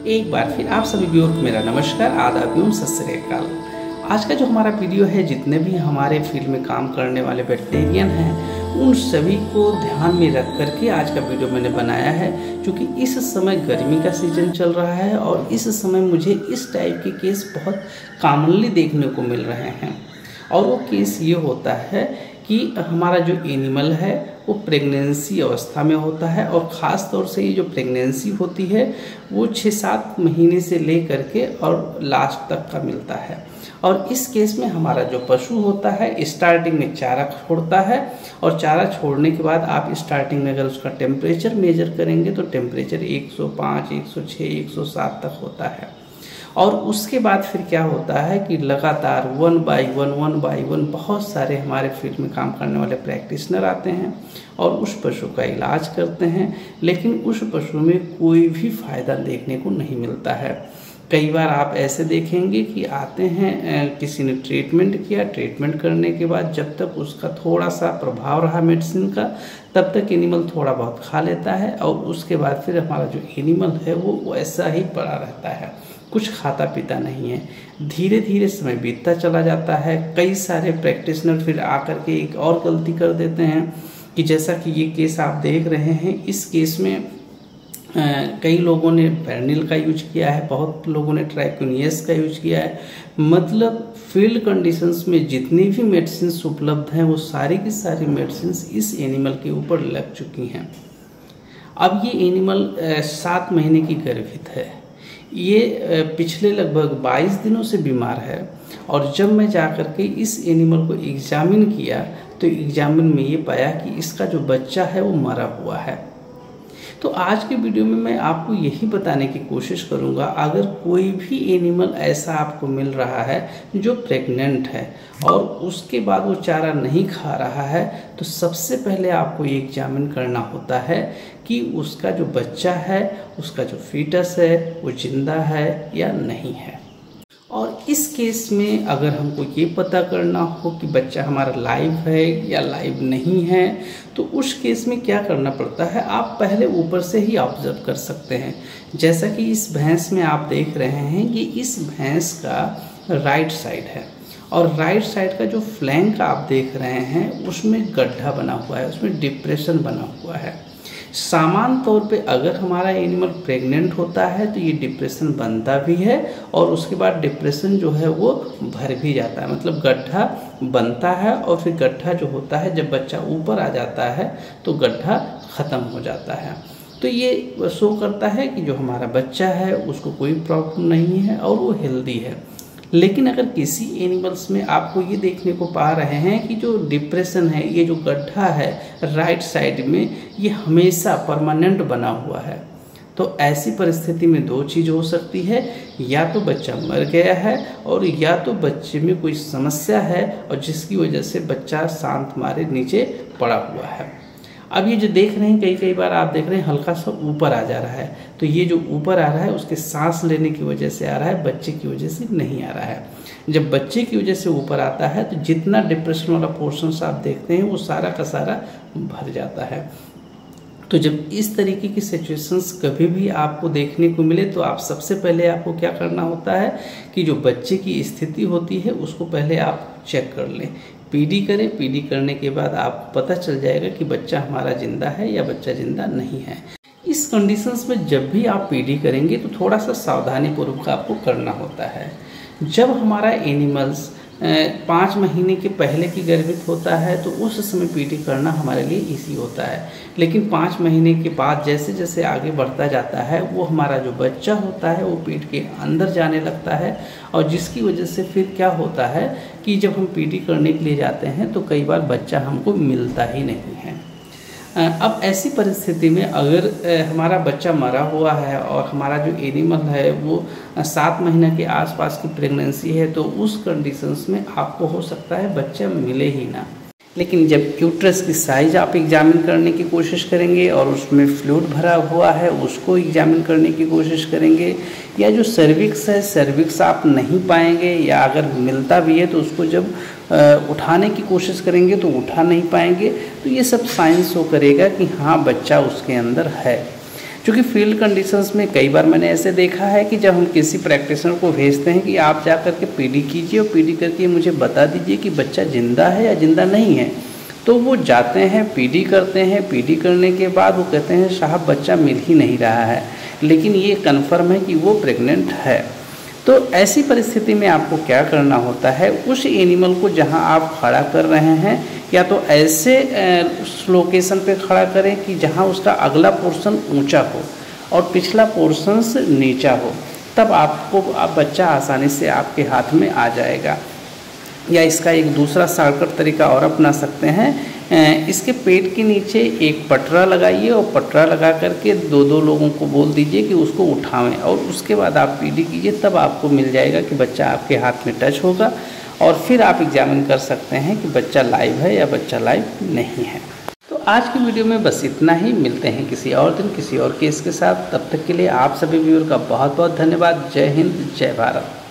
एक बार फिर आप सभी व्यूअर को मेरा नमस्कार, आदाब एवं सत श्री अकाल। आज का जो हमारा वीडियो है, जितने भी हमारे फील्ड में काम करने वाले वेटरिनरियन हैं उन सभी को ध्यान में रख करके आज का वीडियो मैंने बनाया है। क्योंकि इस समय गर्मी का सीजन चल रहा है और इस समय मुझे इस टाइप के केस बहुत कॉमनली देखने को मिल रहे हैं। और वो केस ये होता है कि हमारा जो एनिमल है वो प्रेगनेंसी अवस्था में होता है, और ख़ास तौर से ये जो प्रेगनेंसी होती है वो 6-7 महीने से ले करके और लास्ट तक का मिलता है। और इस केस में हमारा जो पशु होता है स्टार्टिंग में चारा छोड़ता है, और चारा छोड़ने के बाद आप स्टार्टिंग में अगर उसका टेम्परेचर मेजर करेंगे तो टेम्परेचर 105, 106, 107 तक होता है। और उसके बाद फिर क्या होता है कि लगातार 1 बाई 1 बहुत सारे हमारे फील्ड में काम करने वाले प्रैक्टिशनर आते हैं और उस पशु का इलाज करते हैं, लेकिन उस पशु में कोई भी फ़ायदा देखने को नहीं मिलता है। कई बार आप ऐसे देखेंगे कि आते हैं, किसी ने ट्रीटमेंट किया, ट्रीटमेंट करने के बाद जब तक उसका थोड़ा सा प्रभाव रहा मेडिसिन का तब तक एनिमल थोड़ा बहुत खा लेता है, और उसके बाद फिर हमारा जो एनिमल है वो ऐसा ही पड़ा रहता है, कुछ खाता पीता नहीं है। धीरे धीरे समय बीतता चला जाता है। कई सारे प्रैक्टिशनर फिर आकर के एक और गलती कर देते हैं कि जैसा कि ये केस आप देख रहे हैं, इस केस में कई लोगों ने पेरनिल का यूज किया है, बहुत लोगों ने ट्राइकोनियस का यूज किया है। मतलब फील्ड कंडीशंस में जितनी भी मेडिसिन उपलब्ध हैं वो सारी की सारी मेडिसिन इस एनिमल के ऊपर लग चुकी हैं। अब ये एनिमल 7 महीने की गर्भित है। ये पिछले लगभग 22 दिनों से बीमार है, और जब मैं जाकर के इस एनिमल को एग्जामिन किया तो एग्जामिन में ये पाया कि इसका जो बच्चा है वो मरा हुआ है। तो आज के वीडियो में मैं आपको यही बताने की कोशिश करूंगा, अगर कोई भी एनिमल ऐसा आपको मिल रहा है जो प्रेग्नेंट है और उसके बाद वो चारा नहीं खा रहा है, तो सबसे पहले आपको ये एग्जामिन करना होता है कि उसका जो बच्चा है, उसका जो फीटस है वो जिंदा है या नहीं है। और इस केस में अगर हमको ये पता करना हो कि बच्चा हमारा लाइव है या लाइव नहीं है, तो उस केस में क्या करना पड़ता है, आप पहले ऊपर से ही ऑब्जर्व कर सकते हैं। जैसा कि इस भैंस में आप देख रहे हैं, ये इस भैंस का राइट साइड है, और राइट साइड का जो फ्लैंक आप देख रहे हैं उसमें गड्ढा बना हुआ है, उसमें डिप्रेशन बना हुआ है। सामान्य तौर पे अगर हमारा एनिमल प्रेग्नेंट होता है तो ये डिप्रेशन बनता भी है, और उसके बाद डिप्रेशन जो है वो भर भी जाता है। मतलब गड्ढा बनता है और फिर गड्ढा जो होता है जब बच्चा ऊपर आ जाता है तो गड्ढा ख़त्म हो जाता है। तो ये शो करता है कि जो हमारा बच्चा है उसको कोई प्रॉब्लम नहीं है और वो हेल्दी है। लेकिन अगर किसी एनिमल्स में आपको ये देखने को पा रहे हैं कि जो डिप्रेशन है, ये जो गड्ढा है राइट साइड में, ये हमेशा परमानेंट बना हुआ है, तो ऐसी परिस्थिति में 2 चीज़ हो सकती है, या तो बच्चा मर गया है और या तो बच्चे में कोई समस्या है और जिसकी वजह से बच्चा शांत मारे नीचे पड़ा हुआ है। अब ये जो देख रहे हैं, कई बार आप देख रहे हैं हल्का सा ऊपर आ जा रहा है, तो ये जो ऊपर आ रहा है उसके सांस लेने की वजह से आ रहा है, बच्चे की वजह से नहीं आ रहा है। जब बच्चे की वजह से ऊपर आता है तो जितना डिप्रेशन वाला पोर्शन आप देखते हैं वो सारा का सारा भर जाता है। तो जब इस तरीके की सिचुएशंस कभी भी आपको देखने को मिले तो आप सबसे पहले आपको क्या करना होता है कि जो बच्चे की स्थिति होती है उसको पहले आप चेक कर लें, पीडी करें। पीडी करने के बाद आपको पता चल जाएगा कि बच्चा हमारा जिंदा है या बच्चा जिंदा नहीं है। इस कंडीशंस में जब भी आप पीडी करेंगे तो थोड़ा सा सावधानी पूर्वक आपको करना होता है। जब हमारा एनिमल्स 5 महीने के पहले की गर्भित होता है तो उस समय पीडी करना हमारे लिए इजी होता है, लेकिन 5 महीने के बाद जैसे जैसे आगे बढ़ता जाता है वो हमारा जो बच्चा होता है वो पेट के अंदर जाने लगता है, और जिसकी वजह से फिर क्या होता है कि जब हम पीडी करने के लिए जाते हैं तो कई बार बच्चा हमको मिलता ही नहीं है। अब ऐसी परिस्थिति में अगर हमारा बच्चा मरा हुआ है और हमारा जो एनिमल है वो 7 महीने के आसपास की प्रेगनेंसी है, तो उस कंडीशंस में आपको हो सकता है बच्चा मिले ही ना। लेकिन जब यूट्रस की साइज आप एग्जामिन करने की कोशिश करेंगे और उसमें फ्लूइड भरा हुआ है उसको एग्जामिन करने की कोशिश करेंगे, या जो सर्विक्स है सर्विक्स आप नहीं पाएंगे, या अगर मिलता भी है तो उसको जब उठाने की कोशिश करेंगे तो उठा नहीं पाएंगे, तो ये सब साइंस शो करेगा कि हाँ बच्चा उसके अंदर है। क्योंकि फील्ड कंडीशंस में कई बार मैंने ऐसे देखा है कि जब हम किसी प्रैक्टिशनर को भेजते हैं कि आप जा कर के पीडी कीजिए और पीडी करके मुझे बता दीजिए कि बच्चा ज़िंदा है या ज़िंदा नहीं है, तो वो जाते हैं पीडी करते हैं। पीडी करने के बाद वो कहते हैं साहब बच्चा मिल ही नहीं रहा है, लेकिन ये कन्फर्म है कि वो प्रेग्नेंट है। तो ऐसी परिस्थिति में आपको क्या करना होता है, उस एनिमल को जहां आप खड़ा कर रहे हैं या तो ऐसे लोकेशन पे खड़ा करें कि जहां उसका अगला पोर्शन ऊंचा हो और पिछला पोर्शन नीचा हो, तब आपको बच्चा आसानी से आपके हाथ में आ जाएगा। या इसका एक दूसरा शॉर्टकट तरीका और अपना सकते हैं, इसके पेट के नीचे एक पटरा लगाइए और पटरा लगा करके दो लोगों को बोल दीजिए कि उसको उठावें और उसके बाद आप पीडी कीजिए, तब आपको मिल जाएगा कि बच्चा आपके हाथ में टच होगा और फिर आप एग्जामिन कर सकते हैं कि बच्चा लाइव है या बच्चा लाइव नहीं है। तो आज की वीडियो में बस इतना ही। मिलते हैं किसी और दिन किसी और केस के साथ। तब तक के लिए आप सभी व्यूअर का बहुत बहुत धन्यवाद। जय हिंद, जय भारत।